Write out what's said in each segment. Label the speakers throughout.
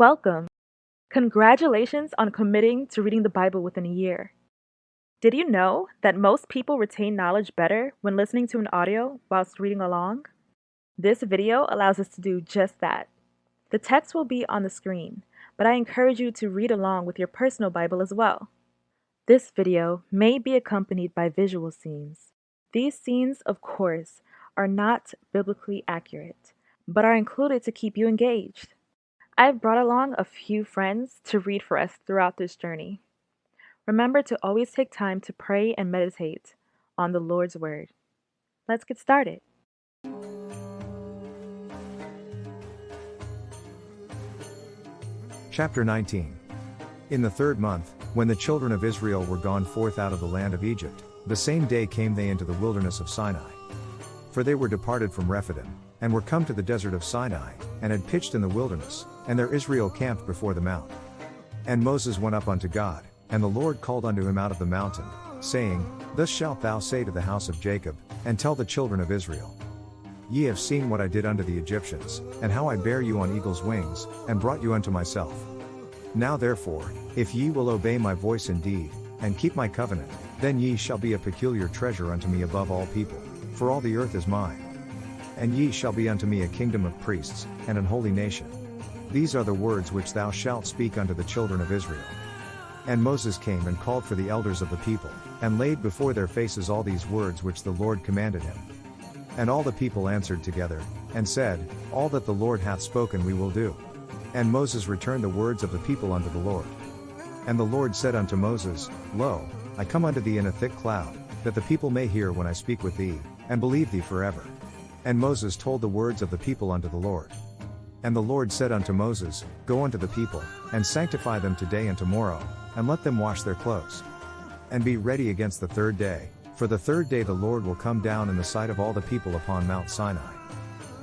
Speaker 1: Welcome. Congratulations on committing to reading the Bible within a year. Did you know that most people retain knowledge better when listening to an audio whilst reading along? This video allows us to do just that. The text will be on the screen, but I encourage you to read along with your personal Bible as well. This video may be accompanied by visual scenes. These scenes, of course, are not biblically accurate, but are included to keep you engaged. I've brought along a few friends to read for us throughout this journey. Remember to always take time to pray and meditate on the Lord's Word. Let's get started.
Speaker 2: Chapter 19. In the 3rd month, when the children of Israel were gone forth out of the land of Egypt, the same day came they into the wilderness of Sinai. For they were departed from Rephidim, and were come to the desert of Sinai, and had pitched in the wilderness, and there Israel camped before the mount. And Moses went up unto God, and the Lord called unto him out of the mountain, saying, Thus shalt thou say to the house of Jacob, and tell the children of Israel. Ye have seen what I did unto the Egyptians, and how I bare you on eagle's wings, and brought you unto myself. Now therefore, if ye will obey my voice indeed, and keep my covenant, then ye shall be a peculiar treasure unto me above all people, for all the earth is mine. And ye shall be unto me a kingdom of priests, and an holy nation. These are the words which thou shalt speak unto the children of Israel. And Moses came and called for the elders of the people, and laid before their faces all these words which the Lord commanded him. And all the people answered together, and said, All that the Lord hath spoken we will do. And Moses returned the words of the people unto the Lord. And the Lord said unto Moses, Lo, I come unto thee in a thick cloud, that the people may hear when I speak with thee, and believe thee forever. And Moses told the words of the people unto the Lord. And the Lord said unto Moses, Go unto the people, and sanctify them today and tomorrow, and let them wash their clothes. And be ready against the 3rd day, for the 3rd day the Lord will come down in the sight of all the people upon Mount Sinai.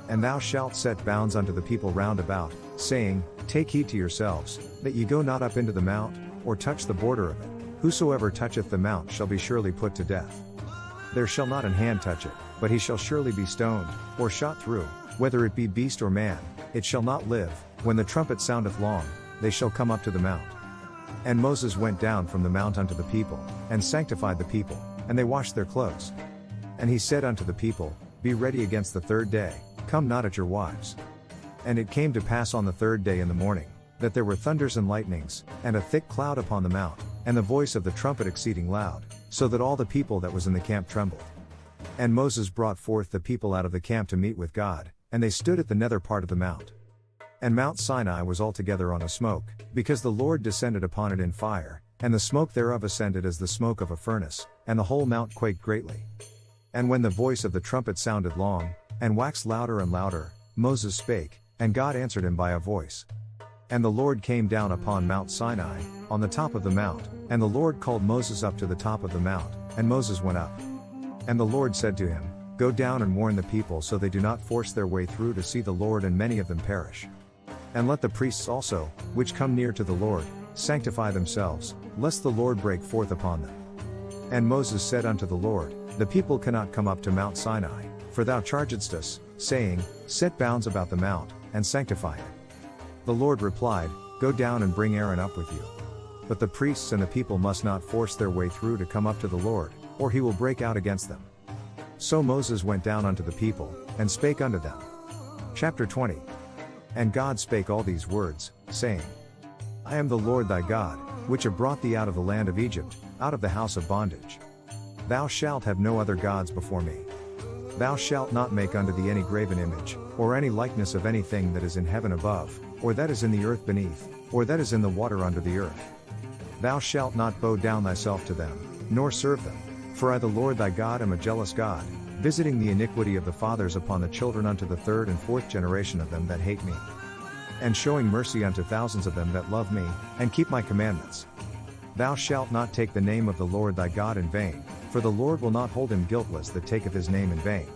Speaker 2: And thou shalt set bounds unto the people round about, saying, Take heed to yourselves, that ye go not up into the mount, or touch the border of it. Whosoever toucheth the mount shall be surely put to death. There shall not an hand touch it, but he shall surely be stoned, or shot through, whether it be beast or man, it shall not live. When the trumpet soundeth long, they shall come up to the mount. And Moses went down from the mount unto the people, and sanctified the people, and they washed their clothes. And he said unto the people, Be ready against the 3rd day, come not at your wives. And it came to pass on the 3rd day in the morning, that there were thunders and lightnings, and a thick cloud upon the mount, and the voice of the trumpet exceeding loud, so that all the people that was in the camp trembled. And Moses brought forth the people out of the camp to meet with God, and they stood at the nether part of the mount. And Mount Sinai was altogether on a smoke, because the Lord descended upon it in fire, and the smoke thereof ascended as the smoke of a furnace, and the whole mount quaked greatly. And when the voice of the trumpet sounded long, and waxed louder and louder, Moses spake, and God answered him by a voice. And the Lord came down upon Mount Sinai, on the top of the mount, and the Lord called Moses up to the top of the mount, and Moses went up. And the Lord said to him, Go down and warn the people so they do not force their way through to see the Lord, and many of them perish. And let the priests also, which come near to the Lord, sanctify themselves, lest the Lord break forth upon them. And Moses said unto the Lord, The people cannot come up to Mount Sinai, for thou chargedst us, saying, Set bounds about the mount, and sanctify it. The Lord replied, Go down and bring Aaron up with you. But the priests and the people must not force their way through to come up to the Lord, or he will break out against them. So Moses went down unto the people, and spake unto them. Chapter 20. And God spake all these words, saying, I am the Lord thy God, which have brought thee out of the land of Egypt, out of the house of bondage. Thou shalt have no other gods before me. Thou shalt not make unto thee any graven image, or any likeness of anything that is in heaven above, or that is in the earth beneath, or that is in the water under the earth. Thou shalt not bow down thyself to them, nor serve them. For I the Lord thy God am a jealous God, visiting the iniquity of the fathers upon the children unto the 3rd and 4th generation of them that hate me, and showing mercy unto thousands of them that love me, and keep my commandments. Thou shalt not take the name of the Lord thy God in vain, for the Lord will not hold him guiltless that taketh his name in vain.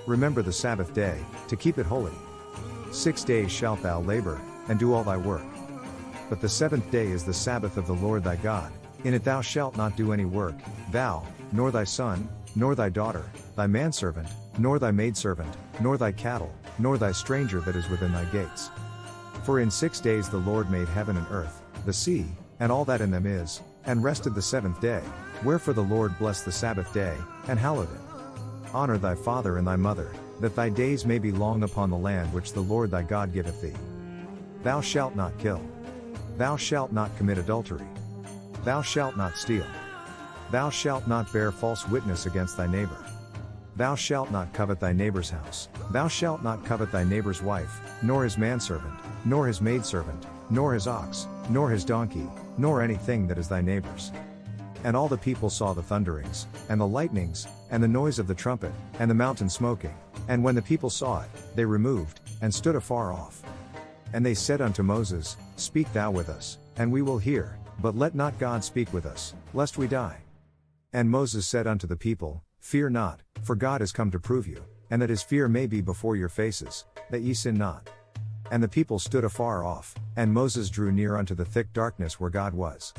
Speaker 2: Remember the Sabbath day, to keep it holy. 6 days shalt thou labor, and do all thy work. But the 7th day is the Sabbath of the Lord thy God. In it thou shalt not do any work, thou, nor thy son, nor thy daughter, thy manservant, nor thy maidservant, nor thy cattle, nor thy stranger that is within thy gates. For in 6 days the Lord made heaven and earth, the sea, and all that in them is, and rested the seventh day. Wherefore the Lord blessed the Sabbath day, and hallowed it. Honor thy father and thy mother, that thy days may be long upon the land which the Lord thy God giveth thee. Thou shalt not kill. Thou shalt not commit adultery. Thou shalt not steal. Thou shalt not bear false witness against thy neighbor. Thou shalt not covet thy neighbor's house. Thou shalt not covet thy neighbor's wife, nor his manservant, nor his maidservant, nor his ox, nor his donkey, nor anything that is thy neighbor's. And all the people saw the thunderings, and the lightnings, and the noise of the trumpet, and the mountain smoking. And when the people saw it, they removed, and stood afar off. And they said unto Moses, Speak thou with us, and we will hear, but let not God speak with us, lest we die. And Moses said unto the people, Fear not, for God is come to prove you, and that his fear may be before your faces, that ye sin not. And the people stood afar off, and Moses drew near unto the thick darkness where God was.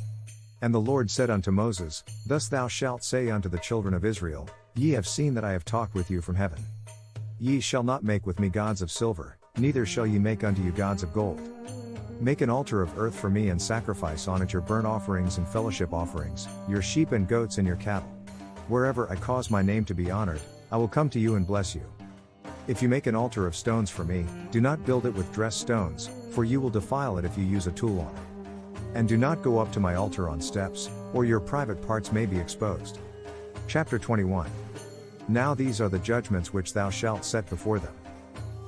Speaker 2: And the Lord said unto Moses, Thus thou shalt say unto the children of Israel, Ye have seen that I have talked with you from heaven. Ye shall not make with me gods of silver, neither shall ye make unto you gods of gold. Make an altar of earth for me, and sacrifice on it your burnt offerings and fellowship offerings, your sheep and goats and your cattle. Wherever I cause my name to be honored, I will come to you and bless you. If you make an altar of stones for me, do not build it with dressed stones, for you will defile it if you use a tool on it. And do not go up to my altar on steps, or your private parts may be exposed. Chapter 21. Now these are the judgments which thou shalt set before them.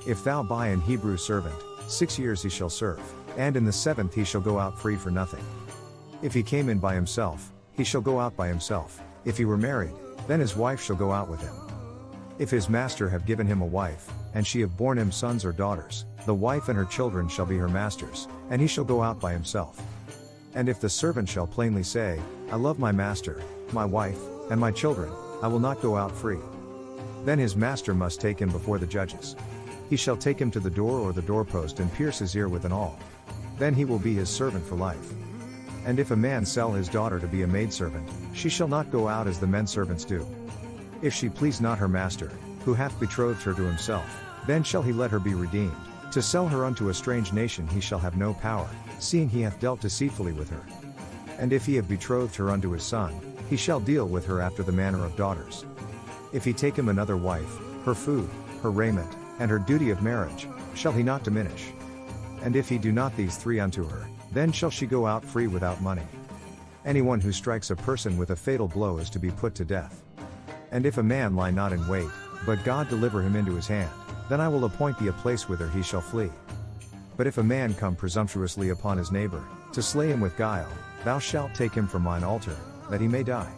Speaker 2: If thou buy an Hebrew servant, 6 years he shall serve, and in the 7th he shall go out free for nothing. If he came in by himself, he shall go out by himself. If he were married, then his wife shall go out with him. If his master have given him a wife, and she have borne him sons or daughters, the wife and her children shall be her master's, and he shall go out by himself. And if the servant shall plainly say, I love my master, my wife, and my children, I will not go out free. Then his master must take him before the judges. He shall take him to the door or the doorpost and pierce his ear with an awl. Then he will be his servant for life. And if a man sell his daughter to be a maidservant, she shall not go out as the men servants do. If she please not her master, who hath betrothed her to himself, then shall he let her be redeemed. To sell her unto a strange nation he shall have no power, seeing he hath dealt deceitfully with her. And if he have betrothed her unto his son, he shall deal with her after the manner of daughters. If he take him another wife, her food, her raiment, and her duty of marriage, shall he not diminish. And if he do not these three unto her, then shall she go out free without money. Anyone who strikes a person with a fatal blow is to be put to death. And if a man lie not in wait, but God deliver him into his hand, then I will appoint thee a place whither he shall flee. But if a man come presumptuously upon his neighbor, to slay him with guile, thou shalt take him from mine altar, that he may die.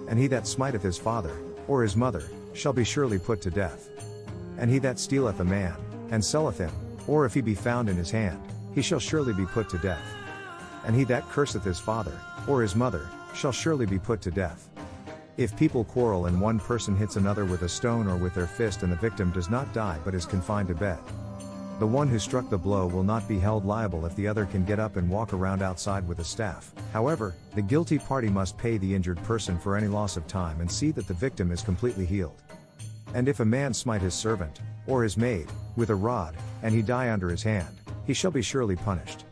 Speaker 2: And he that smiteth his father, or his mother, shall be surely put to death. And he that stealeth a man, and selleth him, or if he be found in his hand, he shall surely be put to death. And he that curseth his father, or his mother, shall surely be put to death. If people quarrel and one person hits another with a stone or with their fist and the victim does not die but is confined to bed, the one who struck the blow will not be held liable if the other can get up and walk around outside with a staff. However, the guilty party must pay the injured person for any loss of time and see that the victim is completely healed. And if a man smite his servant, or his maid, with a rod, and he die under his hand, he shall be surely punished.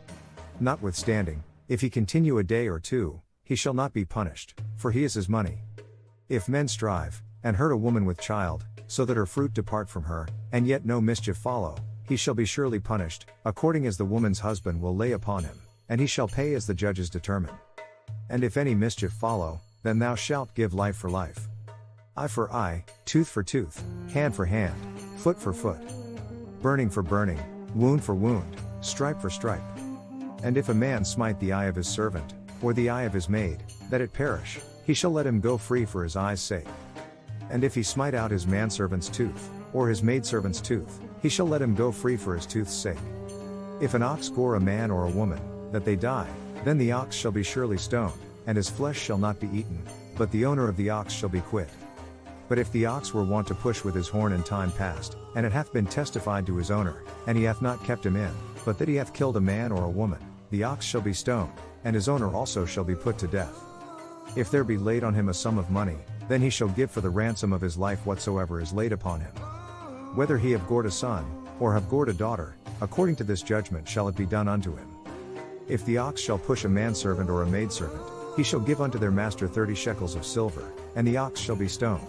Speaker 2: Notwithstanding, if he continue a day or two, he shall not be punished, for he is his money. If men strive, and hurt a woman with child, so that her fruit depart from her, and yet no mischief follow, he shall be surely punished, according as the woman's husband will lay upon him, and he shall pay as the judges determine. And if any mischief follow, then thou shalt give life for life, eye for eye, tooth for tooth, hand for hand, foot for foot, burning for burning, wound for wound, stripe for stripe. And if a man smite the eye of his servant, or the eye of his maid, that it perish, he shall let him go free for his eye's sake. And if he smite out his manservant's tooth, or his maidservant's tooth, he shall let him go free for his tooth's sake. If an ox gore a man or a woman, that they die, then the ox shall be surely stoned, and his flesh shall not be eaten, but the owner of the ox shall be quit. But if the ox were wont to push with his horn in time past, and it hath been testified to his owner, and he hath not kept him in, but that he hath killed a man or a woman, the ox shall be stoned, and his owner also shall be put to death. If there be laid on him a sum of money, then he shall give for the ransom of his life whatsoever is laid upon him. Whether he have gored a son, or have gored a daughter, according to this judgment shall it be done unto him. If the ox shall push a manservant or a maidservant, he shall give unto their master 30 shekels of silver, and the ox shall be stoned.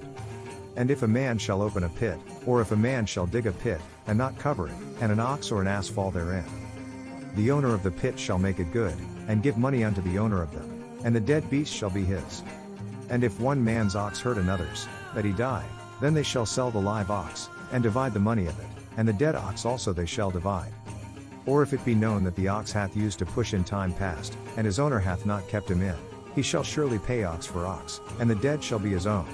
Speaker 2: And if a man shall open a pit, or if a man shall dig a pit, and not cover it, and an ox or an ass fall therein, the owner of the pit shall make it good, and give money unto the owner of them, and the dead beast shall be his. And if one man's ox hurt another's, that he die, then they shall sell the live ox, and divide the money of it, and the dead ox also they shall divide. Or if it be known that the ox hath used to push in time past, and his owner hath not kept him in, he shall surely pay ox for ox, and the dead shall be his own.